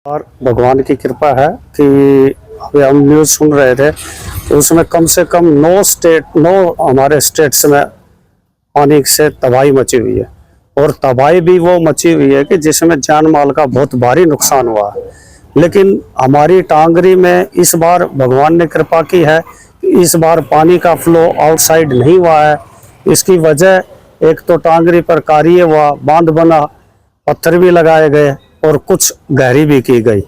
और भगवान की कृपा है कि अभी हम न्यूज़ सुन रहे थे कि उसमें कम से कम 9 हमारे स्टेट्स में पानी से तबाही मची हुई है। और तबाही भी वो मची हुई है कि जिसमें जान माल का बहुत भारी नुकसान हुआ है। लेकिन हमारी टांगरी में इस बार भगवान ने कृपा की है कि इस बार पानी का फ्लो आउटसाइड नहीं हुआ है। इसकी वजह एक तो टांगरी पर कार्य हुआ, बांध बना, पत्थर भी लगाए गए और कुछ गहरी भी की गई।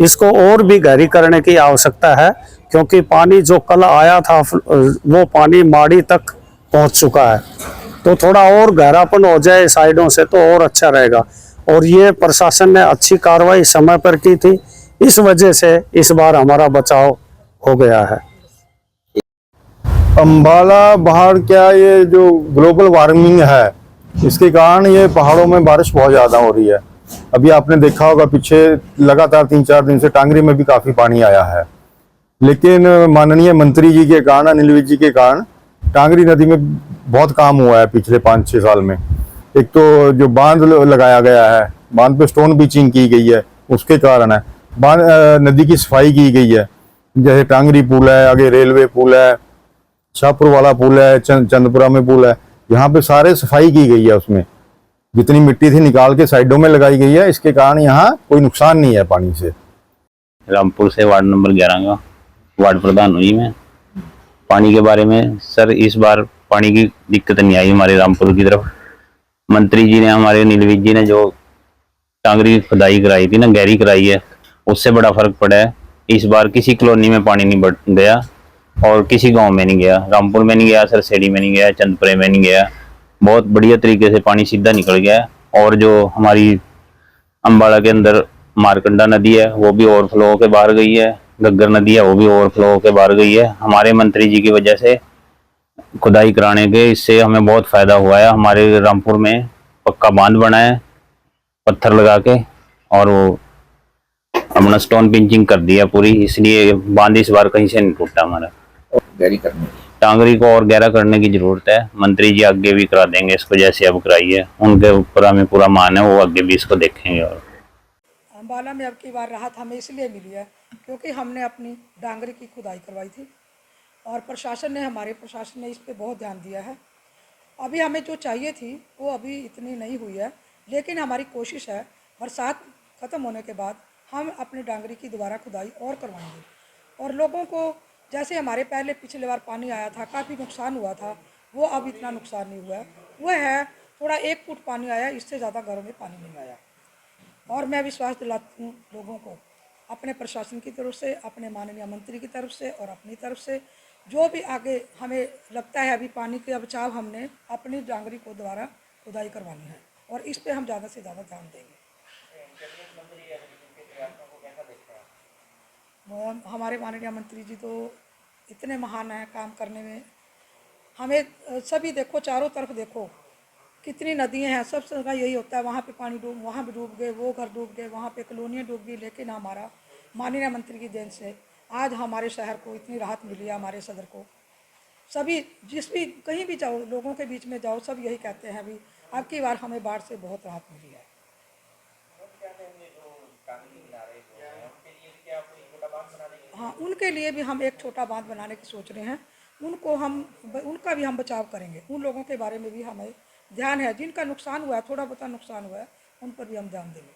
इसको और भी गहरी करने की आवश्यकता है क्योंकि पानी जो कल आया था वो पानी माड़ी तक पहुंच चुका है। तो थोड़ा और गहरापन हो जाए साइडों से तो और अच्छा रहेगा। और ये प्रशासन ने अच्छी कार्रवाई समय पर की थी, इस वजह से इस बार हमारा बचाव हो गया है। अम्बाला पहाड़ क्या, ये जो ग्लोबल वार्मिंग है इसके कारण ये पहाड़ों में बारिश बहुत ज़्यादा हो रही है। अभी आपने देखा होगा पीछे लगातार 3-4 दिन से टांगरी में भी काफ़ी पानी आया है। लेकिन माननीय मंत्री जी के कारण, अनिल विज जी के कारण टांगरी नदी में बहुत काम हुआ है पिछले 5-6 साल में। एक तो जो बांध लगाया गया है, बांध पे स्टोन बीचिंग की गई है, उसके कारण है। बांध नदी की सफाई की गई है, जैसे टांगरी पुल है, आगे रेलवे पुल है, शाहपुर वाला पुल है, चंदपुरा में पुल है, यहाँ पे सारे सफाई की गई है। उसमें जितनी मिट्टी थी निकाल के साइडों में लगाई गई है। इसके कारण यहाँ कोई नुकसान नहीं है पानी से। रामपुर से वार्ड नंबर 11 का वार्ड प्रधान हुई मैं। पानी के बारे में सर, इस बार पानी की दिक्कत नहीं आई हमारे रामपुर की तरफ। मंत्री जी ने, हमारे नीलविज जी ने जो टांगरी की खुदाई कराई थी ना, गहरी कराई है, उससे बड़ा फर्क पड़ा है। इस बार किसी कॉलोनी में पानी नहीं बढ़ गया और किसी गांव में नहीं गया। रामपुर में नहीं गया, सरसेड़ी में नहीं गया, चंदपुरे में नहीं गया। बहुत बढ़िया तरीके से पानी सीधा निकल गया। और जो हमारी अम्बाड़ा के अंदर मारकंडा नदी है वो भी ओवरफ्लो होकर बाहर गई है, गग्गर नदी है वो भी ओवरफ्लो होकर बाहर गई है। हमारे मंत्री जी की वजह से खुदाई कराने के, इससे हमें बहुत फायदा हुआ है। हमारे रामपुर में पक्का बांध बना है पत्थर लगा के, और वो अपना स्टोन पिंचिंग कर दिया पूरी, इसलिए बांध इस बार कहीं से नहीं टूटा हमारा। गहरी करनी टांगरी को और गहरा करने की जरूरत है। मंत्री जी आगे भी करा देंगे इसको, जैसे अब कराई है उनके ऊपर हमें पूरा मान है, वो आगे भी इसको देखेंगे। और अम्बाला में अब की बार राहत हमें इसलिए मिली है क्योंकि हमने अपनी डांगरी की खुदाई करवाई थी और हमारे प्रशासन ने इस पे बहुत ध्यान दिया है। अभी हमें जो चाहिए थी वो अभी इतनी नहीं हुई है, लेकिन हमारी कोशिश है बरसात ख़त्म होने के बाद हम अपनी डांगरी की दोबारा खुदाई और करवाएंगे। और लोगों को, जैसे हमारे पहले पिछले बार पानी आया था, काफ़ी नुकसान हुआ था, वो अब इतना नुकसान नहीं हुआ है। वह है थोड़ा 1 फुट पानी आया, इससे ज़्यादा घरों में पानी नहीं आया। और मैं विश्वास दिलाती हूँ लोगों को, अपने प्रशासन की तरफ से, अपने माननीय मंत्री की तरफ से और अपनी तरफ से, जो भी आगे हमें लगता है अभी पानी का बचाव, हमने अपनी डांगरी को दोबारा खुदाई करवानी है और इस पे हम ज़्यादा से ज़्यादा ध्यान देंगे। वो हमारे माननीय मंत्री जी तो इतने महान हैं काम करने में। हमें सभी देखो, चारों तरफ देखो कितनी नदियाँ हैं, सब जगह यही होता है, वहाँ पे पानी डूब, वहाँ पे डूब गए, वो घर डूब गए, वहाँ पे कॉलोनियाँ डूब गई। लेकिन हमारा माननीय मंत्री की देन से आज हमारे शहर को इतनी राहत मिली है, हमारे सदर को। सभी जिस भी कहीं भी जाओ, लोगों के बीच में जाओ, सब यही कहते हैं अभी अब की बार हमें बाढ़ से बहुत राहत मिली है। हाँ, उनके लिए भी हम एक छोटा बांध बनाने की सोच रहे हैं। उनका भी हम बचाव करेंगे। उन लोगों के बारे में भी हमें ध्यान है जिनका नुकसान हुआ है, थोड़ा बहुत नुकसान हुआ है, उन पर भी हम ध्यान देंगे।